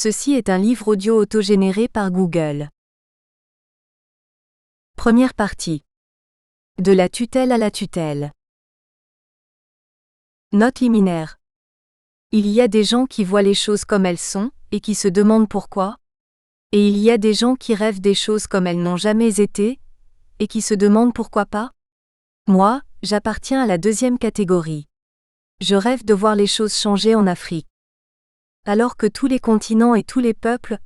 Ceci est un livre audio autogénéré par Google. Première partie. De la tutelle à la tutelle. Note liminaire. Il y a des gens qui voient les choses comme elles sont, et qui se demandent pourquoi. Et il y a des gens qui rêvent des choses comme elles n'ont jamais été, et qui se demandent pourquoi pas. Moi, j'appartiens à la deuxième catégorie. Je rêve de voir les choses changer en Afrique. Alors que tous les continents et tous les peuples,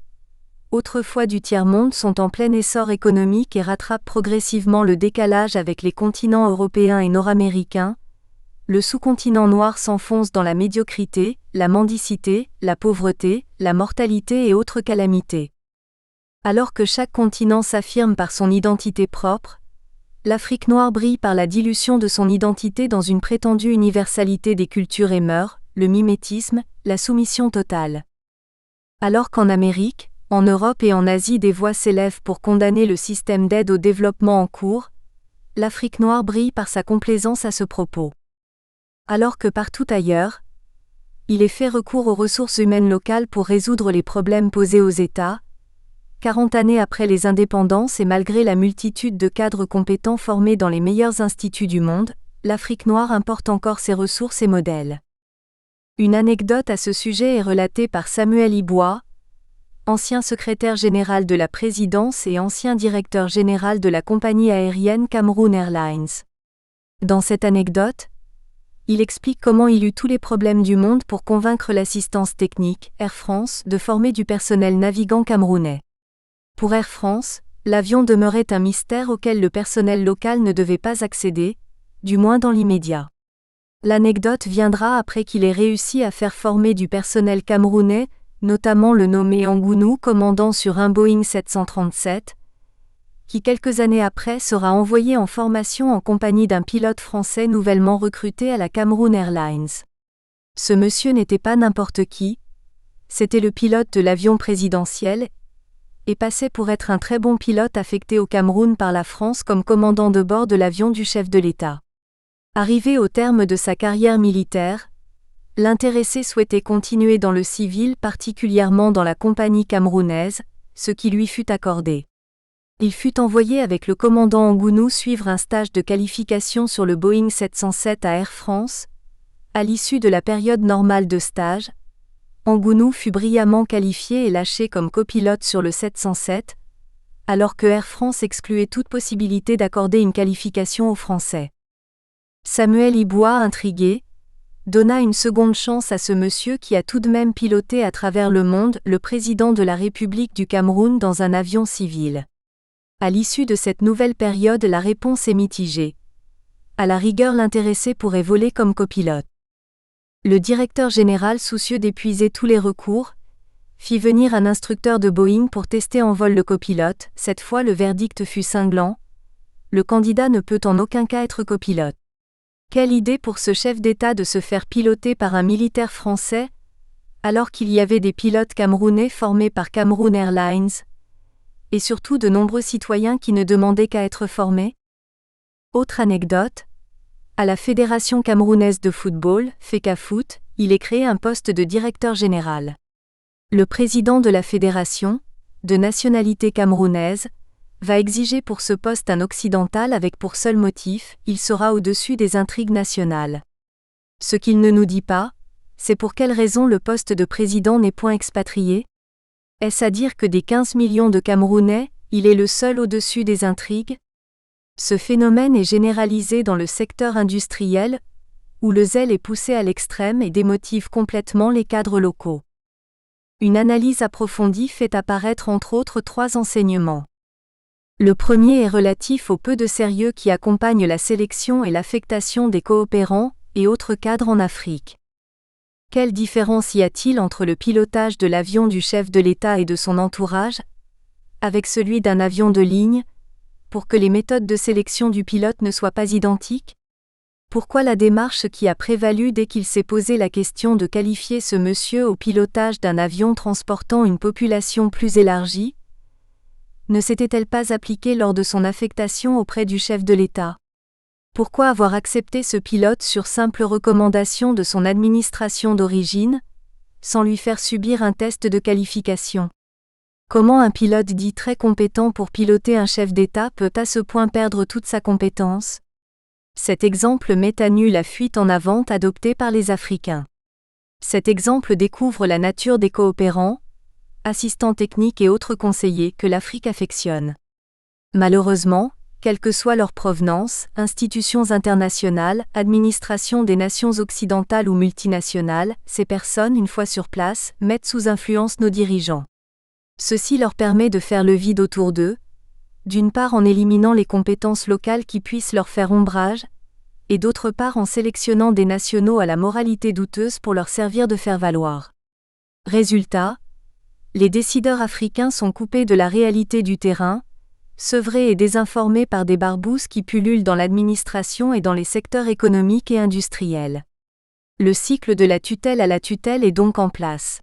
autrefois du tiers-monde, sont en plein essor économique et rattrapent progressivement le décalage avec les continents européens et nord-américains, le sous-continent noir s'enfonce dans la médiocrité, la mendicité, la pauvreté, la mortalité et autres calamités. Alors que chaque continent s'affirme par son identité propre, l'Afrique noire brille par la dilution de son identité dans une prétendue universalité des cultures et mœurs, le mimétisme, la soumission totale. Alors qu'en Amérique, en Europe et en Asie des voix s'élèvent pour condamner le système d'aide au développement en cours, l'Afrique noire brille par sa complaisance à ce propos. Alors que partout ailleurs, il est fait recours aux ressources humaines locales pour résoudre les problèmes posés aux États, 40 années après les indépendances et malgré la multitude de cadres compétents formés dans les meilleurs instituts du monde, l'Afrique noire importe encore ses ressources et modèles. Une anecdote à ce sujet est relatée par Samuel Iboa, ancien secrétaire général de la présidence et ancien directeur général de la compagnie aérienne Cameroon Airlines. Dans cette anecdote, il explique comment il eut tous les problèmes du monde pour convaincre l'assistance technique, Air France, de former du personnel navigant camerounais. Pour Air France, l'avion demeurait un mystère auquel le personnel local ne devait pas accéder, du moins dans l'immédiat. L'anecdote viendra après qu'il ait réussi à faire former du personnel camerounais, notamment le nommé Ngounou commandant sur un Boeing 737, qui quelques années après sera envoyé en formation en compagnie d'un pilote français nouvellement recruté à la Cameroon Airlines. Ce monsieur n'était pas n'importe qui, c'était le pilote de l'avion présidentiel, et passait pour être un très bon pilote affecté au Cameroun par la France comme commandant de bord de l'avion du chef de l'État. Arrivé au terme de sa carrière militaire, l'intéressé souhaitait continuer dans le civil, particulièrement dans la compagnie camerounaise, ce qui lui fut accordé. Il fut envoyé avec le commandant Ngounou suivre un stage de qualification sur le Boeing 707 à Air France. À l'issue de la période normale de stage, Ngounou fut brillamment qualifié et lâché comme copilote sur le 707, alors que Air France excluait toute possibilité d'accorder une qualification aux Français. Samuel Iboa, intrigué, donna une seconde chance à ce monsieur qui a tout de même piloté à travers le monde le président de la République du Cameroun dans un avion civil. À l'issue de cette nouvelle période, la réponse est mitigée. À la rigueur, l'intéressé pourrait voler comme copilote. Le directeur général, soucieux d'épuiser tous les recours, fit venir un instructeur de Boeing pour tester en vol le copilote. Cette fois, le verdict fut cinglant. Le candidat ne peut en aucun cas être copilote. Quelle idée pour ce chef d'État de se faire piloter par un militaire français, alors qu'il y avait des pilotes camerounais formés par Cameroon Airlines, et surtout de nombreux citoyens qui ne demandaient qu'à être formés. Autre anecdote, à la Fédération camerounaise de football, FECAFOOT, il est créé un poste de directeur général. Le président de la fédération, de nationalité camerounaise, va exiger pour ce poste un occidental avec pour seul motif, il sera au-dessus des intrigues nationales. Ce qu'il ne nous dit pas, c'est pour quelle raison le poste de président n'est point expatrié. Est-ce à dire que des 15 millions de Camerounais, il est le seul au-dessus des intrigues? Ce phénomène est généralisé dans le secteur industriel, où le zèle est poussé à l'extrême et démotive complètement les cadres locaux. Une analyse approfondie fait apparaître entre autres 3 enseignements. Le premier est relatif au peu de sérieux qui accompagne la sélection et l'affectation des coopérants et autres cadres en Afrique. Quelle différence y a-t-il entre le pilotage de l'avion du chef de l'État et de son entourage, avec celui d'un avion de ligne, pour que les méthodes de sélection du pilote ne soient pas identiques? Pourquoi la démarche qui a prévalu dès qu'il s'est posé la question de qualifier ce monsieur au pilotage d'un avion transportant une population plus élargie, ne s'était-elle pas appliquée lors de son affectation auprès du chef de l'État? Pourquoi avoir accepté ce pilote sur simple recommandation de son administration d'origine, sans lui faire subir un test de qualification. Comment un pilote dit très compétent pour piloter un chef d'État peut à ce point perdre toute sa compétence? Cet exemple met à nu la fuite en avant adoptée par les Africains. Cet exemple découvre la nature des coopérants, assistants techniques et autres conseillers que l'Afrique affectionne. Malheureusement, quelle que soit leur provenance, institutions internationales, administration des nations occidentales ou multinationales, ces personnes, une fois sur place, mettent sous influence nos dirigeants. Ceci leur permet de faire le vide autour d'eux, d'une part en éliminant les compétences locales qui puissent leur faire ombrage, et d'autre part en sélectionnant des nationaux à la moralité douteuse pour leur servir de faire-valoir. Résultat, les décideurs africains sont coupés de la réalité du terrain, sevrés et désinformés par des barbouzes qui pullulent dans l'administration et dans les secteurs économiques et industriels. Le cycle de la tutelle à la tutelle est donc en place.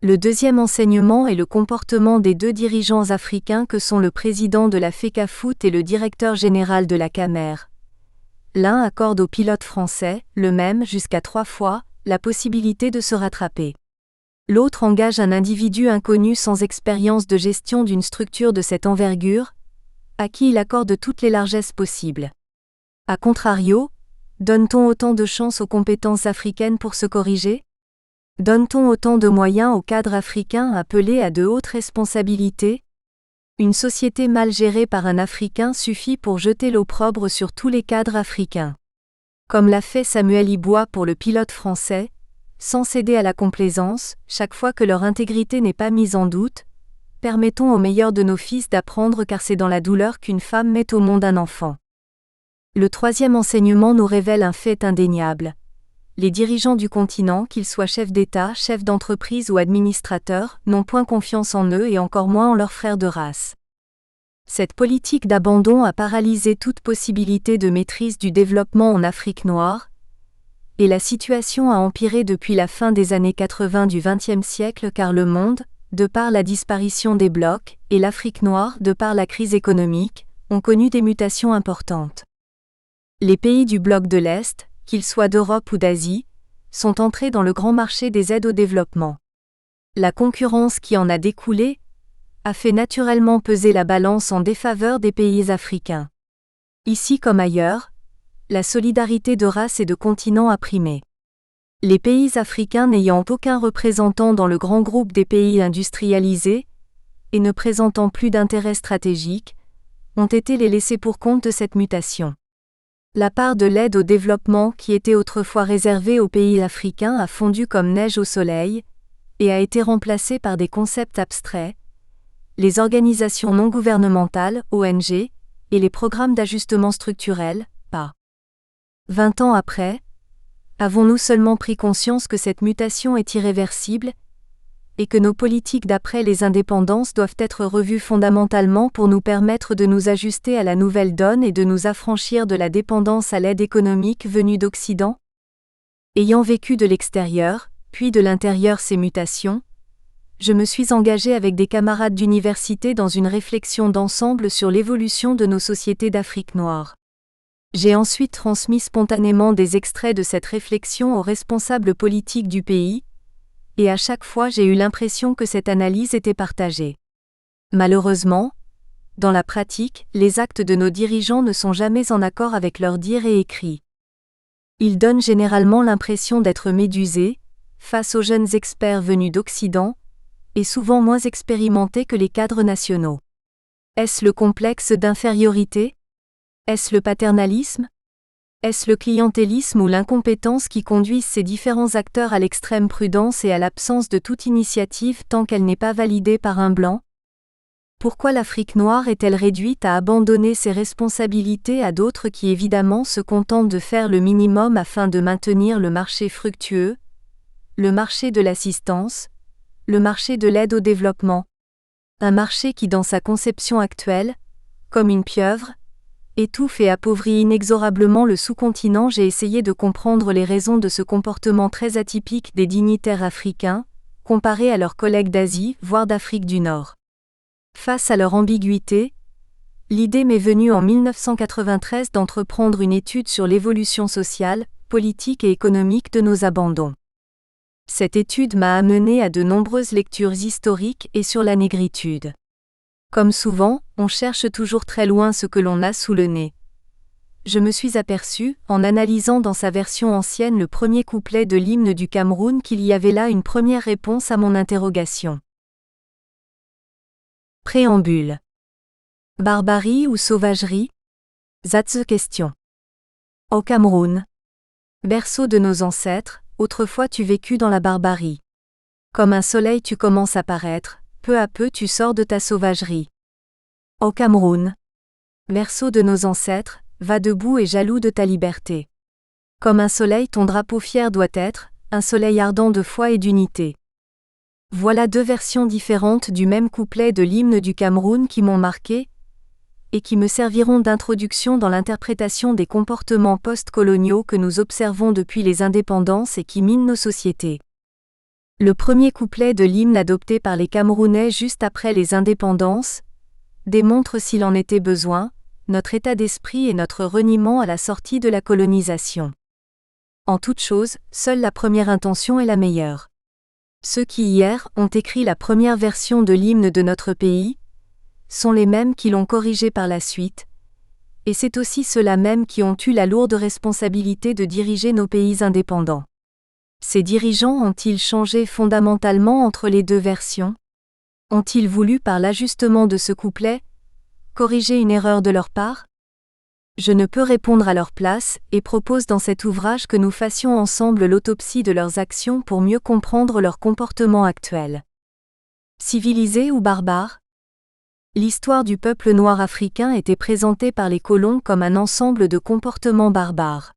Le deuxième enseignement est le comportement des deux dirigeants africains que sont le président de la FECAFOOT et le directeur général de la CAMER. L'un accorde au pilote français, le même jusqu'à 3 fois, la possibilité de se rattraper. L'autre engage un individu inconnu sans expérience de gestion d'une structure de cette envergure, à qui il accorde toutes les largesses possibles. A contrario, donne-t-on autant de chances aux compétences africaines pour se corriger? Donne-t-on autant de moyens aux cadres africains appelés à de hautes responsabilités? Une société mal gérée par un Africain suffit pour jeter l'opprobre sur tous les cadres africains. Comme l'a fait Samuel Iboua pour le pilote français, sans céder à la complaisance, chaque fois que leur intégrité n'est pas mise en doute, permettons aux meilleurs de nos fils d'apprendre car c'est dans la douleur qu'une femme met au monde un enfant. Le troisième enseignement nous révèle un fait indéniable. Les dirigeants du continent, qu'ils soient chefs d'État, chefs d'entreprise ou administrateurs, n'ont point confiance en eux et encore moins en leurs frères de race. Cette politique d'abandon a paralysé toute possibilité de maîtrise du développement en Afrique noire, et la situation a empiré depuis la fin des années 80 du XXe siècle car le monde, de par la disparition des blocs, et l'Afrique noire, de par la crise économique, ont connu des mutations importantes. Les pays du bloc de l'Est, qu'ils soient d'Europe ou d'Asie, sont entrés dans le grand marché des aides au développement. La concurrence qui en a découlé a fait naturellement peser la balance en défaveur des pays africains. Ici comme ailleurs, la solidarité de race et de continent a primé. Les pays africains n'ayant aucun représentant dans le grand groupe des pays industrialisés, et ne présentant plus d'intérêt stratégique, ont été les laissés pour compte de cette mutation. La part de l'aide au développement qui était autrefois réservée aux pays africains a fondu comme neige au soleil, et a été remplacée par des concepts abstraits, les organisations non gouvernementales, ONG, et les programmes d'ajustement structurel, PA. 20 ans après, avons-nous seulement pris conscience que cette mutation est irréversible, et que nos politiques d'après les indépendances doivent être revues fondamentalement pour nous permettre de nous ajuster à la nouvelle donne et de nous affranchir de la dépendance à l'aide économique venue d'Occident? Ayant vécu de l'extérieur, puis de l'intérieur ces mutations, je me suis engagé avec des camarades d'université dans une réflexion d'ensemble sur l'évolution de nos sociétés d'Afrique noire. J'ai ensuite transmis spontanément des extraits de cette réflexion aux responsables politiques du pays, et à chaque fois j'ai eu l'impression que cette analyse était partagée. Malheureusement, dans la pratique, les actes de nos dirigeants ne sont jamais en accord avec leurs dires et écrits. Ils donnent généralement l'impression d'être médusés, face aux jeunes experts venus d'Occident, et souvent moins expérimentés que les cadres nationaux. Est-ce le complexe d'infériorité? Est-ce le paternalisme? Est-ce le clientélisme ou l'incompétence qui conduisent ces différents acteurs à l'extrême prudence et à l'absence de toute initiative tant qu'elle n'est pas validée par un blanc? Pourquoi l'Afrique noire est-elle réduite à abandonner ses responsabilités à d'autres qui évidemment se contentent de faire le minimum afin de maintenir le marché fructueux, le marché de l'assistance, le marché de l'aide au développement? Un marché qui dans sa conception actuelle, comme une pieuvre, étouffe et appauvrit inexorablement le sous-continent. J'ai essayé de comprendre les raisons de ce comportement très atypique des dignitaires africains, comparés à leurs collègues d'Asie, voire d'Afrique du Nord. Face à leur ambiguïté, l'idée m'est venue en 1993 d'entreprendre une étude sur l'évolution sociale, politique et économique de nos abandons. Cette étude m'a amené à de nombreuses lectures historiques et sur la négritude. Comme souvent, on cherche toujours très loin ce que l'on a sous le nez. Je me suis aperçu, en analysant dans sa version ancienne le premier couplet de l'hymne du Cameroun, qu'il y avait là une première réponse à mon interrogation. Préambule. Barbarie ou sauvagerie? That's the question. Au Cameroun, berceau de nos ancêtres, autrefois tu vécus dans la barbarie. Comme un soleil tu commences à paraître, peu à peu tu sors de ta sauvagerie. Au Cameroun, berceau de nos ancêtres, va debout et jaloux de ta liberté. Comme un soleil ton drapeau fier doit être, un soleil ardent de foi et d'unité. Voilà deux versions différentes du même couplet de l'hymne du Cameroun qui m'ont marqué, et qui me serviront d'introduction dans l'interprétation des comportements post-coloniaux que nous observons depuis les indépendances et qui minent nos sociétés. Le premier couplet de l'hymne adopté par les Camerounais juste après les indépendances démontre, s'il en était besoin, notre état d'esprit et notre reniement à la sortie de la colonisation. En toute chose, seule la première intention est la meilleure. Ceux qui hier ont écrit la première version de l'hymne de notre pays sont les mêmes qui l'ont corrigé par la suite, et c'est aussi ceux-là mêmes qui ont eu la lourde responsabilité de diriger nos pays indépendants. Ces dirigeants ont-ils changé fondamentalement entre les deux versions? Ont-ils voulu, par l'ajustement de ce couplet, corriger une erreur de leur part? Je ne peux répondre à leur place, et propose dans cet ouvrage que nous fassions ensemble l'autopsie de leurs actions pour mieux comprendre leur comportement actuel. Civilisés ou barbares? L'histoire du peuple noir africain était présentée par les colons comme un ensemble de comportements barbares.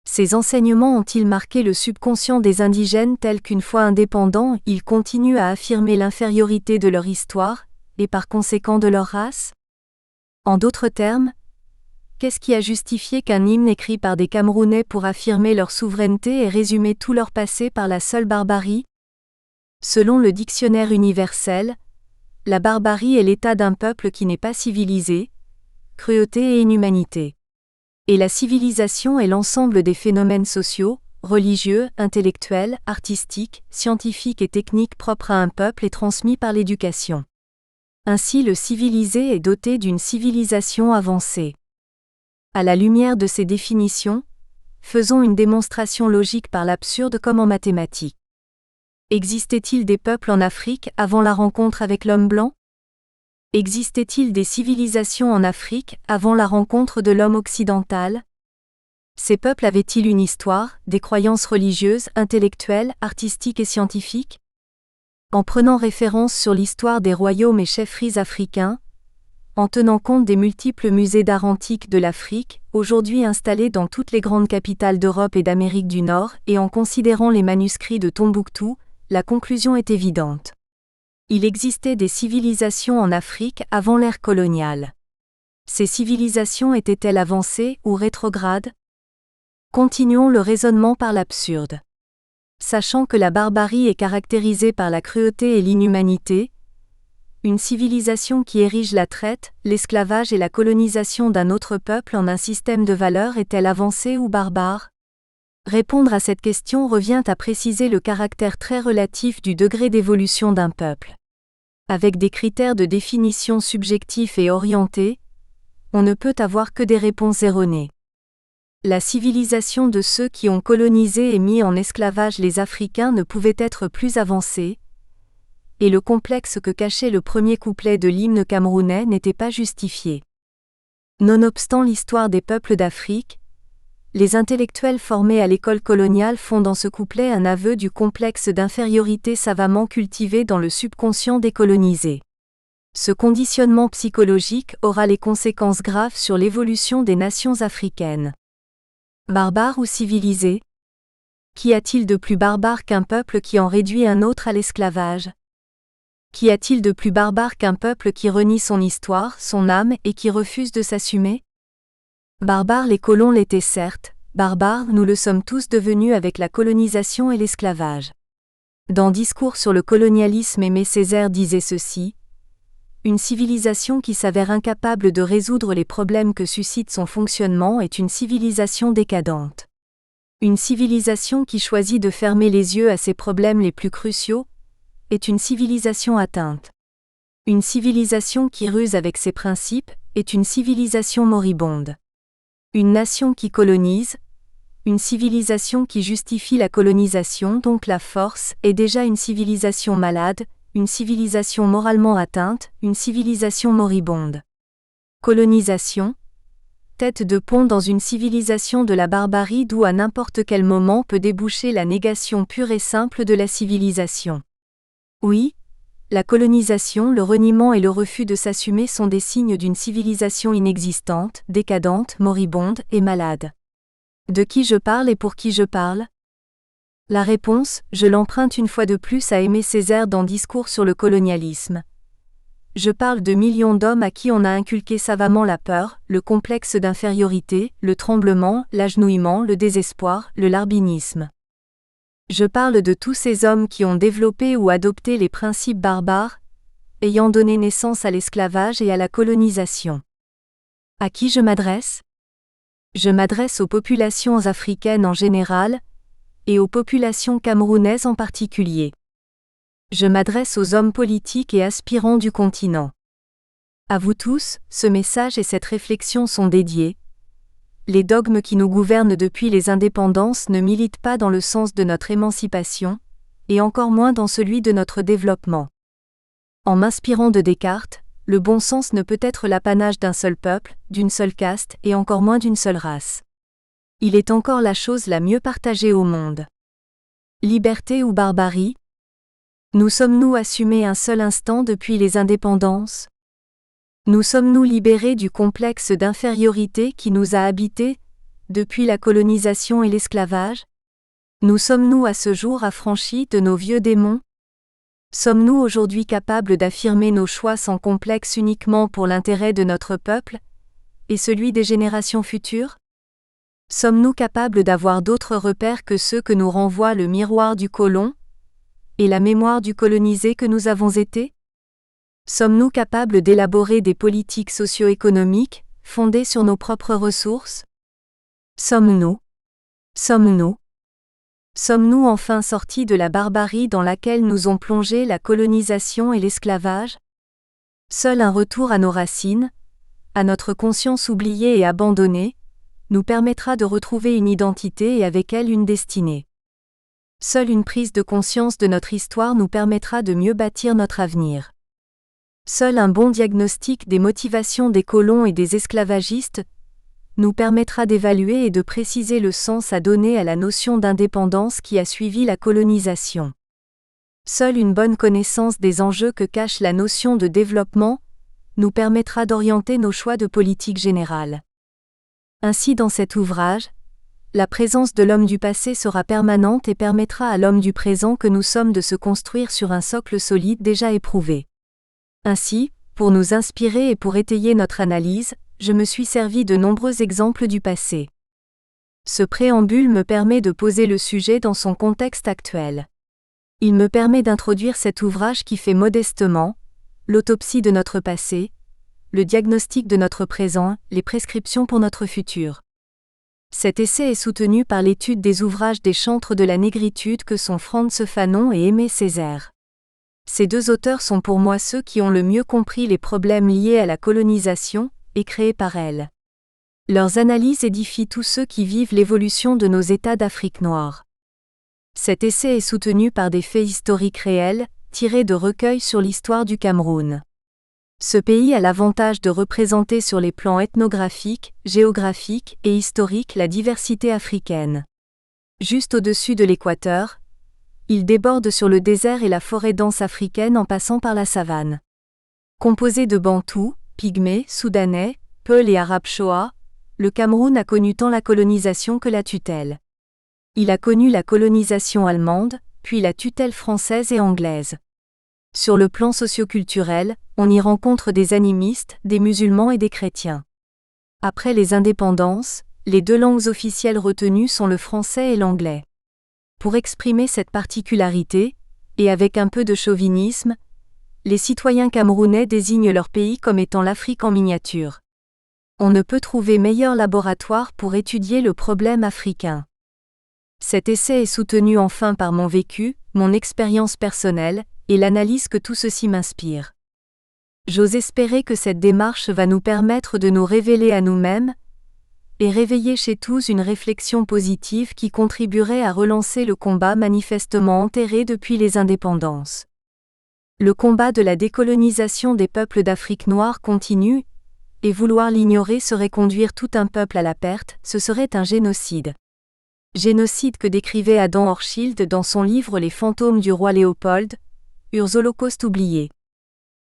Ces enseignements ont-ils marqué le subconscient des indigènes tels qu'une fois indépendants, ils continuent à affirmer l'infériorité de leur histoire, et par conséquent de leur race? En d'autres termes, qu'est-ce qui a justifié qu'un hymne écrit par des Camerounais pour affirmer leur souveraineté et résumer tout leur passé par la seule barbarie? Selon le dictionnaire universel, la barbarie est l'état d'un peuple qui n'est pas civilisé, cruauté et inhumanité. Et la civilisation est l'ensemble des phénomènes sociaux, religieux, intellectuels, artistiques, scientifiques et techniques propres à un peuple et transmis par l'éducation. Ainsi le civilisé est doté d'une civilisation avancée. À la lumière de ces définitions, faisons une démonstration logique par l'absurde comme en mathématiques. Existait-il des peuples en Afrique avant la rencontre avec l'homme blanc? Existait-il des civilisations en Afrique avant la rencontre de l'homme occidental? Ces peuples avaient-ils une histoire, des croyances religieuses, intellectuelles, artistiques et scientifiques? En prenant référence sur l'histoire des royaumes et chefferies africains, en tenant compte des multiples musées d'art antique de l'Afrique, aujourd'hui installés dans toutes les grandes capitales d'Europe et d'Amérique du Nord, et en considérant les manuscrits de Tombouctou, la conclusion est évidente. Il existait des civilisations en Afrique avant l'ère coloniale. Ces civilisations étaient-elles avancées ou rétrogrades? Continuons le raisonnement par l'absurde. Sachant que la barbarie est caractérisée par la cruauté et l'inhumanité, une civilisation qui érige la traite, l'esclavage et la colonisation d'un autre peuple en un système de valeurs est-elle avancée ou barbare? Répondre à cette question revient à préciser le caractère très relatif du degré d'évolution d'un peuple. Avec des critères de définition subjectifs et orientés, on ne peut avoir que des réponses erronées. La civilisation de ceux qui ont colonisé et mis en esclavage les Africains ne pouvait être plus avancée, et le complexe que cachait le premier couplet de l'hymne camerounais n'était pas justifié. Nonobstant l'histoire des peuples d'Afrique, les intellectuels formés à l'école coloniale font dans ce couplet un aveu du complexe d'infériorité savamment cultivé dans le subconscient des colonisés. Ce conditionnement psychologique aura les conséquences graves sur l'évolution des nations africaines. Barbare ou civilisé? Qu'y a-t-il de plus barbare qu'un peuple qui en réduit un autre à l'esclavage? Qu'y a-t-il de plus barbare qu'un peuple qui renie son histoire, son âme et qui refuse de s'assumer? Barbares les colons l'étaient certes, barbares nous le sommes tous devenus avec la colonisation et l'esclavage. Dans Discours sur le colonialisme, Aimé Césaire disait ceci: une civilisation qui s'avère incapable de résoudre les problèmes que suscite son fonctionnement est une civilisation décadente. Une civilisation qui choisit de fermer les yeux à ses problèmes les plus cruciaux est une civilisation atteinte. Une civilisation qui ruse avec ses principes est une civilisation moribonde. Une nation qui colonise, une civilisation qui justifie la colonisation, donc la force, est déjà une civilisation malade, une civilisation moralement atteinte, une civilisation moribonde. Colonisation, tête de pont dans une civilisation de la barbarie d'où à n'importe quel moment peut déboucher la négation pure et simple de la civilisation. Oui, la colonisation, le reniement et le refus de s'assumer sont des signes d'une civilisation inexistante, décadente, moribonde et malade. De qui je parle et pour qui je parle ? La réponse, je l'emprunte une fois de plus à Aimé Césaire dans Discours sur le colonialisme. Je parle de millions d'hommes à qui on a inculqué savamment la peur, le complexe d'infériorité, le tremblement, l'agenouillement, le désespoir, le larbinisme. Je parle de tous ces hommes qui ont développé ou adopté les principes barbares, ayant donné naissance à l'esclavage et à la colonisation. À qui je m'adresse ? Je m'adresse aux populations africaines en général, et aux populations camerounaises en particulier. Je m'adresse aux hommes politiques et aspirants du continent. À vous tous, ce message et cette réflexion sont dédiés. Les dogmes qui nous gouvernent depuis les indépendances ne militent pas dans le sens de notre émancipation, et encore moins dans celui de notre développement. En m'inspirant de Descartes, le bon sens ne peut être l'apanage d'un seul peuple, d'une seule caste et encore moins d'une seule race. Il est encore la chose la mieux partagée au monde. Liberté ou barbarie ? Nous sommes-nous assumés un seul instant depuis les indépendances ? Nous sommes-nous libérés du complexe d'infériorité qui nous a habités depuis la colonisation et l'esclavage ? Nous sommes-nous à ce jour affranchis de nos vieux démons ? Sommes-nous aujourd'hui capables d'affirmer nos choix sans complexe uniquement pour l'intérêt de notre peuple et celui des générations futures ? Sommes-nous capables d'avoir d'autres repères que ceux que nous renvoie le miroir du colon et la mémoire du colonisé que nous avons été ? Sommes-nous capables d'élaborer des politiques socio-économiques fondées sur nos propres ressources ? Sommes-nous enfin sortis de la barbarie dans laquelle nous ont plongé la colonisation et l'esclavage ? Seul un retour à nos racines, à notre conscience oubliée et abandonnée, nous permettra de retrouver une identité et avec elle une destinée. Seule une prise de conscience de notre histoire nous permettra de mieux bâtir notre avenir. Seul un bon diagnostic des motivations des colons et des esclavagistes nous permettra d'évaluer et de préciser le sens à donner à la notion d'indépendance qui a suivi la colonisation. Seule une bonne connaissance des enjeux que cache la notion de développement nous permettra d'orienter nos choix de politique générale. Ainsi dans cet ouvrage, la présence de l'homme du passé sera permanente et permettra à l'homme du présent que nous sommes de se construire sur un socle solide déjà éprouvé. Ainsi, pour nous inspirer et pour étayer notre analyse, je me suis servi de nombreux exemples du passé. Ce préambule me permet de poser le sujet dans son contexte actuel. Il me permet d'introduire cet ouvrage qui fait modestement l'autopsie de notre passé, le diagnostic de notre présent, les prescriptions pour notre futur. Cet essai est soutenu par l'étude des ouvrages des chantres de la négritude que sont Frantz Fanon et Aimé Césaire. Ces deux auteurs sont pour moi ceux qui ont le mieux compris les problèmes liés à la colonisation et créés par elle. Leurs analyses édifient tous ceux qui vivent l'évolution de nos États d'Afrique noire. Cet essai est soutenu par des faits historiques réels, tirés de recueils sur l'histoire du Cameroun. Ce pays a l'avantage de représenter sur les plans ethnographiques, géographiques et historiques la diversité africaine. Juste au-dessus de l'équateur, il déborde sur le désert et la forêt dense africaine en passant par la savane. Composé de Bantous, Pygmées, Soudanais, Peuls et Arabes Shoa, le Cameroun a connu tant la colonisation que la tutelle. Il a connu la colonisation allemande, puis la tutelle française et anglaise. Sur le plan socioculturel, on y rencontre des animistes, des musulmans et des chrétiens. Après les indépendances, les deux langues officielles retenues sont le français et l'anglais. Pour exprimer cette particularité, et avec un peu de chauvinisme, les citoyens camerounais désignent leur pays comme étant l'Afrique en miniature. On ne peut trouver meilleur laboratoire pour étudier le problème africain. Cet essai est soutenu enfin par mon vécu, mon expérience personnelle, et l'analyse que tout ceci m'inspire. J'ose espérer que cette démarche va nous permettre de nous révéler à nous-mêmes, et réveiller chez tous une réflexion positive qui contribuerait à relancer le combat manifestement enterré depuis les indépendances. Le combat de la décolonisation des peuples d'Afrique noire continue, et vouloir l'ignorer serait conduire tout un peuple à la perte, ce serait un génocide. Génocide que décrivait Adam Hochschild dans son livre Les fantômes du roi Léopold, Urs Holocaust oublié.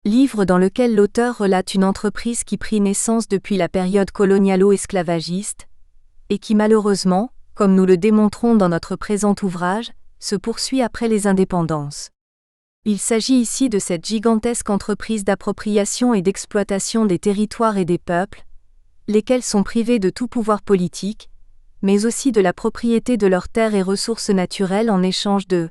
Livre dans lequel l'auteur relate une entreprise qui prit naissance depuis la période colonialo-esclavagiste, et qui malheureusement, comme nous le démontrons dans notre présent ouvrage, se poursuit après les indépendances. Il s'agit ici de cette gigantesque entreprise d'appropriation et d'exploitation des territoires et des peuples, lesquels sont privés de tout pouvoir politique, mais aussi de la propriété de leurs terres et ressources naturelles en échange de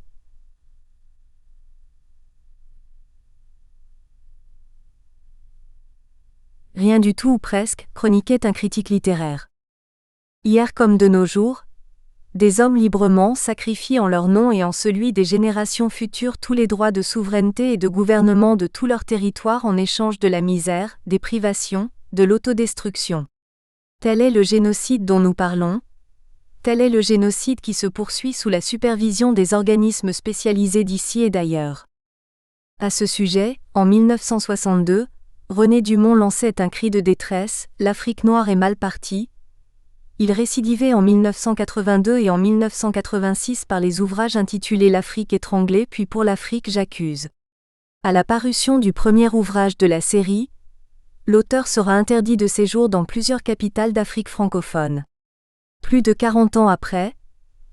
rien du tout ou presque, chroniquait un critique littéraire. Hier comme de nos jours, des hommes librement sacrifient en leur nom et en celui des générations futures tous les droits de souveraineté et de gouvernement de tout leur territoire en échange de la misère, des privations, de l'autodestruction. Tel est le génocide dont nous parlons. Tel est le génocide qui se poursuit sous la supervision des organismes spécialisés d'ici et d'ailleurs. À ce sujet, en 1962, René Dumont lançait un cri de détresse, l'Afrique noire est mal partie. Il récidivait en 1982 et en 1986 par les ouvrages intitulés L'Afrique étranglée puis Pour l'Afrique j'accuse. À la parution du premier ouvrage de la série, l'auteur sera interdit de séjour dans plusieurs capitales d'Afrique francophone. Plus de 40 ans après,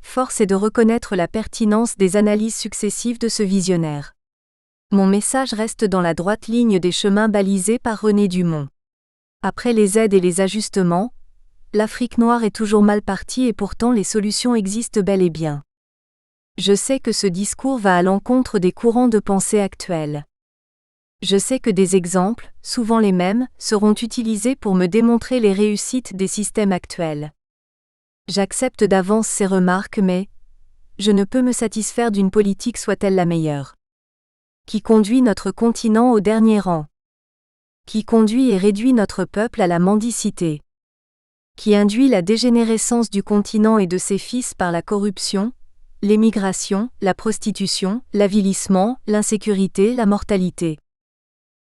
force est de reconnaître la pertinence des analyses successives de ce visionnaire. Mon message reste dans la droite ligne des chemins balisés par René Dumont. Après les aides et les ajustements, l'Afrique noire est toujours mal partie et pourtant les solutions existent bel et bien. Je sais que ce discours va à l'encontre des courants de pensée actuels. Je sais que des exemples, souvent les mêmes, seront utilisés pour me démontrer les réussites des systèmes actuels. J'accepte d'avance ces remarques mais je ne peux me satisfaire d'une politique soit-elle la meilleure. Qui conduit notre continent au dernier rang. Qui conduit et réduit notre peuple à la mendicité. Qui induit la dégénérescence du continent et de ses fils par la corruption, l'émigration, la prostitution, l'avilissement, l'insécurité, la mortalité.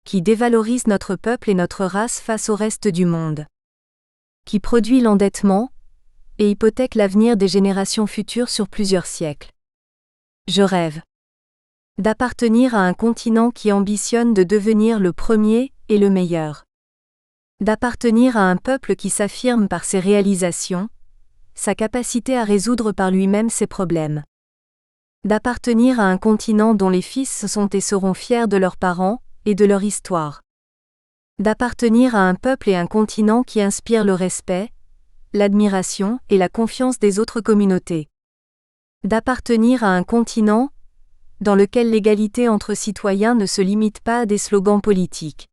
Qui dévalorise notre peuple et notre race face au reste du monde. Qui produit l'endettement et hypothèque l'avenir des générations futures sur plusieurs siècles. Je rêve d'appartenir à un continent qui ambitionne de devenir le premier et le meilleur. D'appartenir à un peuple qui s'affirme par ses réalisations, sa capacité à résoudre par lui-même ses problèmes. D'appartenir à un continent dont les fils sont et seront fiers de leurs parents et de leur histoire. D'appartenir à un peuple et un continent qui inspirent le respect, l'admiration et la confiance des autres communautés. D'appartenir à un continent dans lequel l'égalité entre citoyens ne se limite pas à des slogans politiques.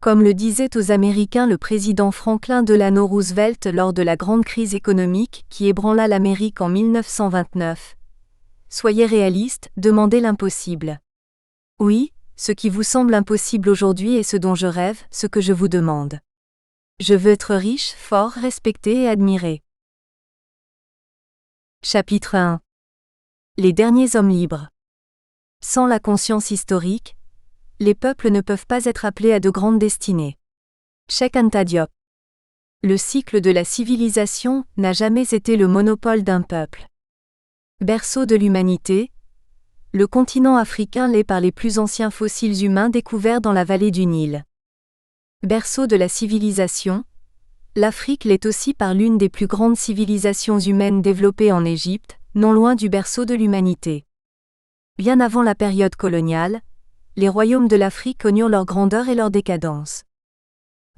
Comme le disait aux Américains le président Franklin Delano Roosevelt lors de la grande crise économique qui ébranla l'Amérique en 1929. Soyez réaliste, demandez l'impossible. Oui, ce qui vous semble impossible aujourd'hui est ce dont je rêve, ce que je vous demande. Je veux être riche, fort, respecté et admiré. Chapitre 1. Les derniers hommes libres. Sans la conscience historique, les peuples ne peuvent pas être appelés à de grandes destinées. Cheikh Anta Diop. Le cycle de la civilisation n'a jamais été le monopole d'un peuple. Berceau de l'humanité, le continent africain l'est par les plus anciens fossiles humains découverts dans la vallée du Nil. Berceau de la civilisation, l'Afrique l'est aussi par l'une des plus grandes civilisations humaines développées en Égypte, non loin du berceau de l'humanité. Bien avant la période coloniale, les royaumes de l'Afrique connurent leur grandeur et leur décadence.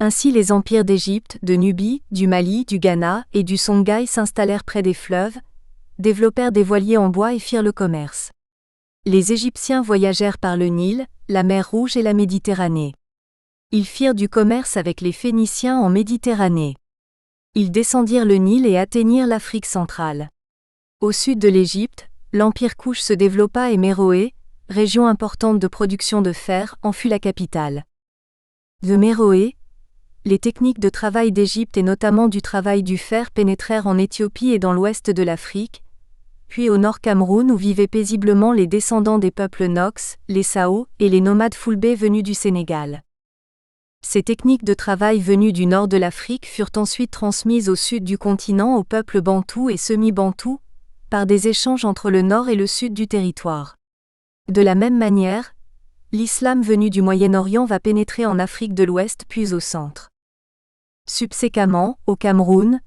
Ainsi les empires d'Égypte, de Nubie, du Mali, du Ghana et du Songhai s'installèrent près des fleuves, développèrent des voiliers en bois et firent le commerce. Les Égyptiens voyagèrent par le Nil, la mer Rouge et la Méditerranée. Ils firent du commerce avec les Phéniciens en Méditerranée. Ils descendirent le Nil et atteignirent l'Afrique centrale. Au sud de l'Égypte, l'empire Kouch se développa et Méroé, région importante de production de fer, en fut la capitale. De Méroé, les techniques de travail d'Égypte et notamment du travail du fer pénétrèrent en Éthiopie et dans l'ouest de l'Afrique, puis au nord Cameroun où vivaient paisiblement les descendants des peuples Nox, les Sao et les nomades Fulbé venus du Sénégal. Ces techniques de travail venues du nord de l'Afrique furent ensuite transmises au sud du continent aux peuples bantous et semi-bantous, par des échanges entre le nord et le sud du territoire. De la même manière, l'islam venu du Moyen-Orient va pénétrer en Afrique de l'Ouest puis au centre. Subséquemment, au Cameroun,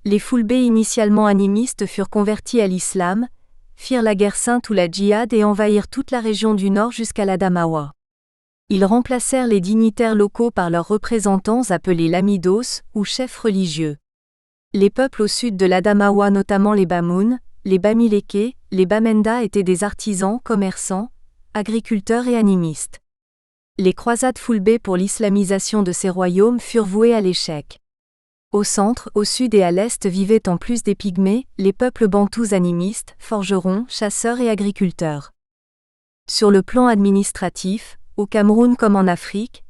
les Fulbé initialement animistes furent convertis à l'islam, firent la guerre sainte ou la djihad et envahirent toute la région du nord jusqu'à l'Adamawa. Ils remplacèrent les dignitaires locaux par leurs représentants appelés lamidos ou chefs religieux. Les peuples au sud de l'Adamawa, notamment les Bamoun, les Bamileke, les Bamenda étaient des artisans, commerçants, agriculteurs et animistes. Les croisades Fulbé pour l'islamisation de ces royaumes furent vouées à l'échec. Au centre, au sud et à l'est vivaient en plus des Pygmées, les peuples bantous animistes, forgerons, chasseurs et agriculteurs. Sur le plan administratif, au Cameroun comme en Afrique,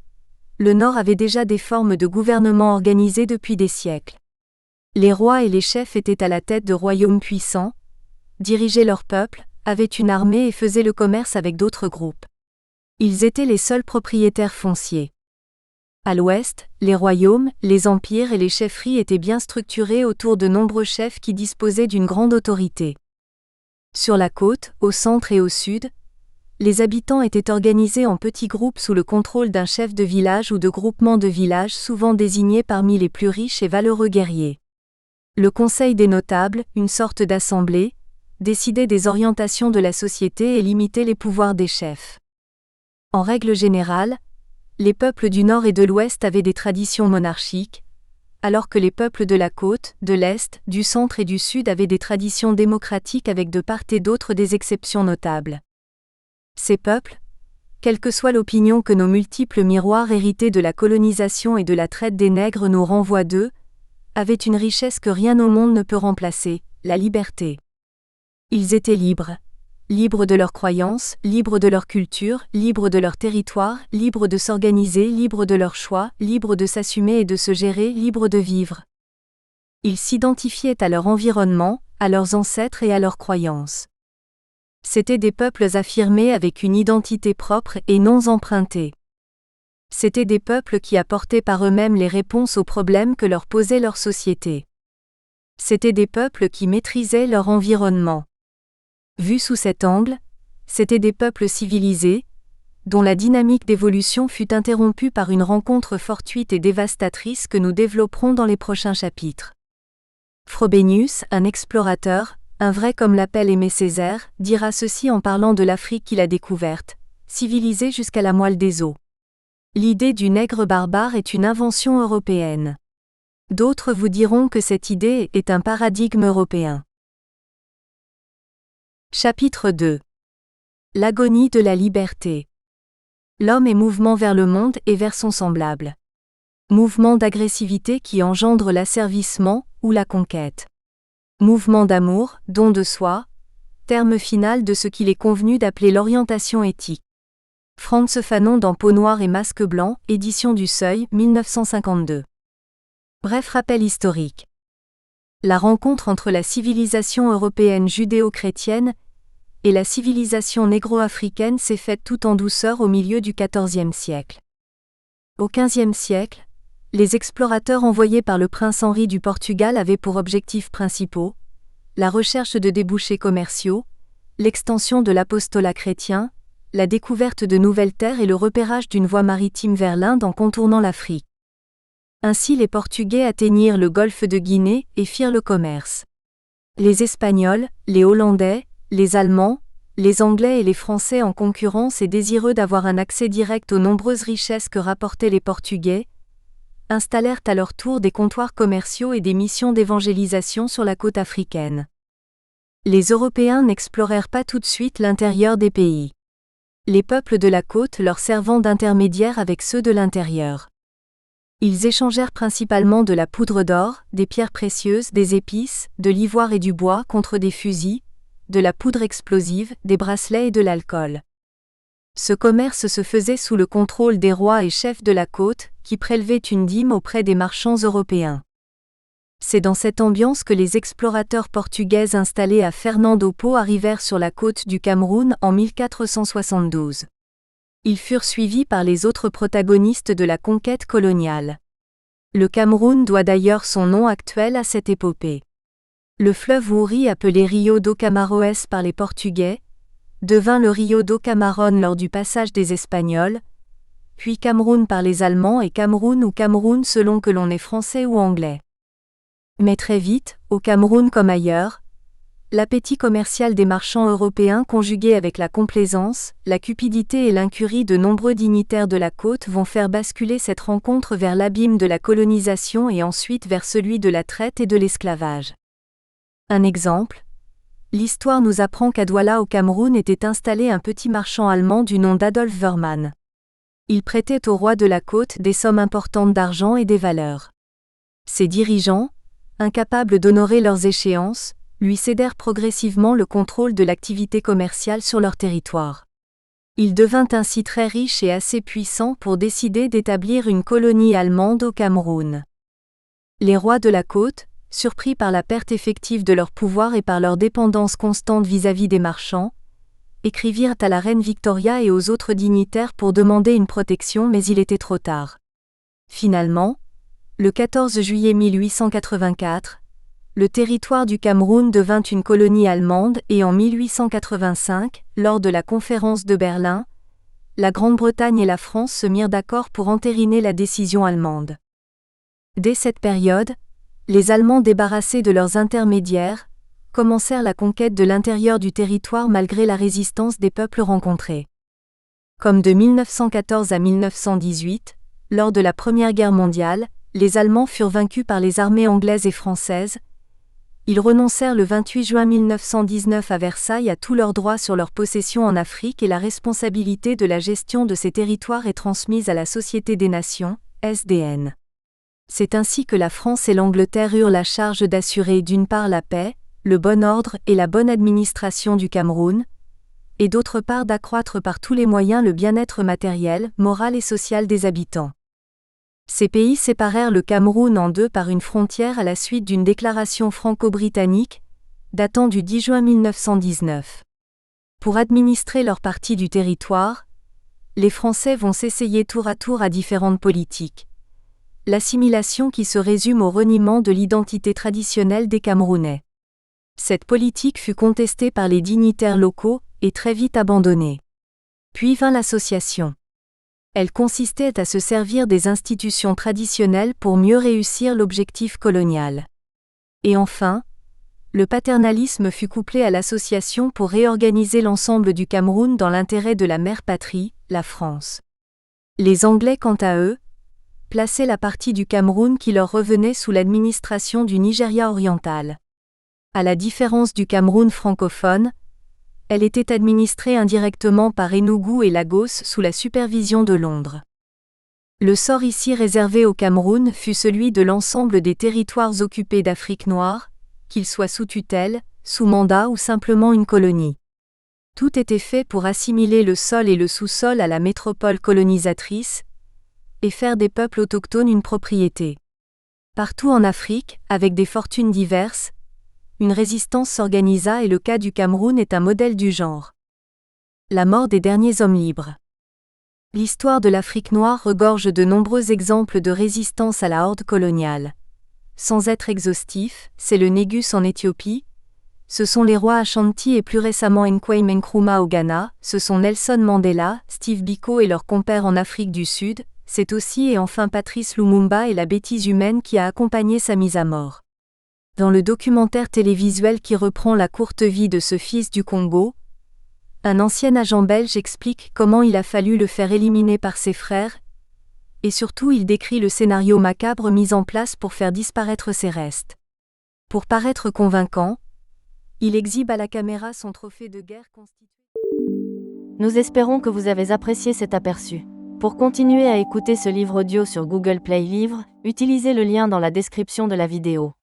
le Nord avait déjà des formes de gouvernement organisées depuis des siècles. Les rois et les chefs étaient à la tête de royaumes puissants, dirigeaient leur peuple, avaient une armée et faisaient le commerce avec d'autres groupes. Ils étaient les seuls propriétaires fonciers. À l'ouest, les royaumes, les empires et les chefferies étaient bien structurés autour de nombreux chefs qui disposaient d'une grande autorité. Sur la côte, au centre et au sud, les habitants étaient organisés en petits groupes sous le contrôle d'un chef de village ou de groupement de villages souvent désignés parmi les plus riches et valeureux guerriers. Le Conseil des notables, une sorte d'assemblée, décidait des orientations de la société et limitait les pouvoirs des chefs. En règle générale, les peuples du Nord et de l'Ouest avaient des traditions monarchiques, alors que les peuples de la côte, de l'Est, du Centre et du Sud avaient des traditions démocratiques avec de part et d'autre des exceptions notables. Ces peuples, quelle que soit l'opinion que nos multiples miroirs hérités de la colonisation et de la traite des nègres nous renvoient d'eux, avaient une richesse que rien au monde ne peut remplacer, la liberté. Ils étaient libres. Libres de leurs croyances, libres de leur culture, libres de leur territoire, libres de s'organiser, libres de leurs choix, libres de s'assumer et de se gérer, libres de vivre. Ils s'identifiaient à leur environnement, à leurs ancêtres et à leurs croyances. C'étaient des peuples affirmés avec une identité propre et non empruntée. C'étaient des peuples qui apportaient par eux-mêmes les réponses aux problèmes que leur posait leur société. C'étaient des peuples qui maîtrisaient leur environnement. Vus sous cet angle, c'étaient des peuples civilisés, dont la dynamique d'évolution fut interrompue par une rencontre fortuite et dévastatrice que nous développerons dans les prochains chapitres. Frobenius, un explorateur, un vrai comme l'appelle Aimé Césaire, dira ceci en parlant de l'Afrique qu'il a découverte, civilisée jusqu'à la moelle des os. L'idée du nègre barbare est une invention européenne. D'autres vous diront que cette idée est un paradigme européen. Chapitre 2. L'agonie de la liberté. L'homme est mouvement vers le monde et vers son semblable. Mouvement d'agressivité qui engendre l'asservissement ou la conquête. Mouvement d'amour, don de soi, terme final de ce qu'il est convenu d'appeler l'orientation éthique. Frantz Fanon dans Peau noire et masque blanc, édition du Seuil, 1952. Bref rappel historique. La rencontre entre la civilisation européenne judéo-chrétienne et la civilisation négro-africaine s'est faite tout en douceur au milieu du XIVe siècle. Au XVe siècle, les explorateurs envoyés par le prince Henri du Portugal avaient pour objectifs principaux la recherche de débouchés commerciaux, l'extension de l'apostolat chrétien, la découverte de nouvelles terres et le repérage d'une voie maritime vers l'Inde en contournant l'Afrique. Ainsi les Portugais atteignirent le golfe de Guinée et firent le commerce. Les Espagnols, les Hollandais, les Allemands, les Anglais et les Français en concurrence et désireux d'avoir un accès direct aux nombreuses richesses que rapportaient les Portugais, installèrent à leur tour des comptoirs commerciaux et des missions d'évangélisation sur la côte africaine. Les Européens n'explorèrent pas tout de suite l'intérieur des pays. Les peuples de la côte leur servant d'intermédiaires avec ceux de l'intérieur. Ils échangèrent principalement de la poudre d'or, des pierres précieuses, des épices, de l'ivoire et du bois contre des fusils, de la poudre explosive, des bracelets et de l'alcool. Ce commerce se faisait sous le contrôle des rois et chefs de la côte, qui prélevaient une dîme auprès des marchands européens. C'est dans cette ambiance que les explorateurs portugais installés à Fernando Po arrivèrent sur la côte du Cameroun en 1472. Ils furent suivis par les autres protagonistes de la conquête coloniale. Le Cameroun doit d'ailleurs son nom actuel à cette épopée. Le fleuve Wouri, appelé Rio do Camaroès par les Portugais, devint le Rio do Camarón lors du passage des Espagnols, puis Cameroun par les Allemands et Cameroun ou Cameroun selon que l'on est français ou anglais. Mais très vite, au Cameroun comme ailleurs, l'appétit commercial des marchands européens conjugué avec la complaisance, la cupidité et l'incurie de nombreux dignitaires de la côte vont faire basculer cette rencontre vers l'abîme de la colonisation et ensuite vers celui de la traite et de l'esclavage. Un exemple. L'histoire nous apprend qu'à Douala au Cameroun était installé un petit marchand allemand du nom d'Adolf Wörmann. Il prêtait au roi de la côte des sommes importantes d'argent et des valeurs. Ses dirigeants, incapables d'honorer leurs échéances, lui cédèrent progressivement le contrôle de l'activité commerciale sur leur territoire. Il devint ainsi très riche et assez puissant pour décider d'établir une colonie allemande au Cameroun. Les rois de la côte, surpris par la perte effective de leur pouvoir et par leur dépendance constante vis-à-vis des marchands, écrivirent à la reine Victoria et aux autres dignitaires pour demander une protection, mais il était trop tard. Finalement, le 14 juillet 1884, le territoire du Cameroun devint une colonie allemande et en 1885, lors de la conférence de Berlin, la Grande-Bretagne et la France se mirent d'accord pour entériner la décision allemande. Dès cette période, les Allemands débarrassés de leurs intermédiaires, commencèrent la conquête de l'intérieur du territoire malgré la résistance des peuples rencontrés. Comme de 1914 à 1918, lors de la Première Guerre mondiale, les Allemands furent vaincus par les armées anglaises et françaises. Ils renoncèrent le 28 juin 1919 à Versailles à tous leurs droits sur leurs possessions en Afrique et la responsabilité de la gestion de ces territoires est transmise à la Société des Nations, SDN. C'est ainsi que la France et l'Angleterre eurent la charge d'assurer d'une part la paix, le bon ordre et la bonne administration du Cameroun, et d'autre part d'accroître par tous les moyens le bien-être matériel, moral et social des habitants. Ces pays séparèrent le Cameroun en deux par une frontière à la suite d'une déclaration franco-britannique, datant du 10 juin 1919. Pour administrer leur partie du territoire, les Français vont s'essayer tour à tour à différentes politiques. L'assimilation qui se résume au reniement de l'identité traditionnelle des Camerounais. Cette politique fut contestée par les dignitaires locaux et très vite abandonnée. Puis vint l'association. Elle consistait à se servir des institutions traditionnelles pour mieux réussir l'objectif colonial. Et enfin, le paternalisme fut couplé à l'association pour réorganiser l'ensemble du Cameroun dans l'intérêt de la mère patrie, la France. Les Anglais, quant à eux, plaçaient la partie du Cameroun qui leur revenait sous l'administration du Nigeria oriental. À la différence du Cameroun francophone, elle était administrée indirectement par Enugu et Lagos sous la supervision de Londres. Le sort ici réservé au Cameroun fut celui de l'ensemble des territoires occupés d'Afrique noire, qu'ils soient sous tutelle, sous mandat ou simplement une colonie. Tout était fait pour assimiler le sol et le sous-sol à la métropole colonisatrice, et faire des peuples autochtones une propriété. Partout en Afrique, avec des fortunes diverses, une résistance s'organisa et le cas du Cameroun est un modèle du genre. La mort des derniers hommes libres. L'histoire de l'Afrique noire regorge de nombreux exemples de résistance à la horde coloniale. Sans être exhaustif, c'est le Négus en Éthiopie, ce sont les rois Ashanti et plus récemment Nkwame Nkrumah au Ghana, ce sont Nelson Mandela, Steve Biko et leurs compères en Afrique du Sud, c'est aussi et enfin Patrice Lumumba et la bêtise humaine qui a accompagné sa mise à mort. Dans le documentaire télévisuel qui reprend la courte vie de ce fils du Congo, un ancien agent belge explique comment il a fallu le faire éliminer par ses frères, et surtout il décrit le scénario macabre mis en place pour faire disparaître ses restes. Pour paraître convaincant, il exhibe à la caméra son trophée de guerre constitué. Nous espérons que vous avez apprécié cet aperçu. Pour continuer à écouter ce livre audio sur Google Play Livres, utilisez le lien dans la description de la vidéo.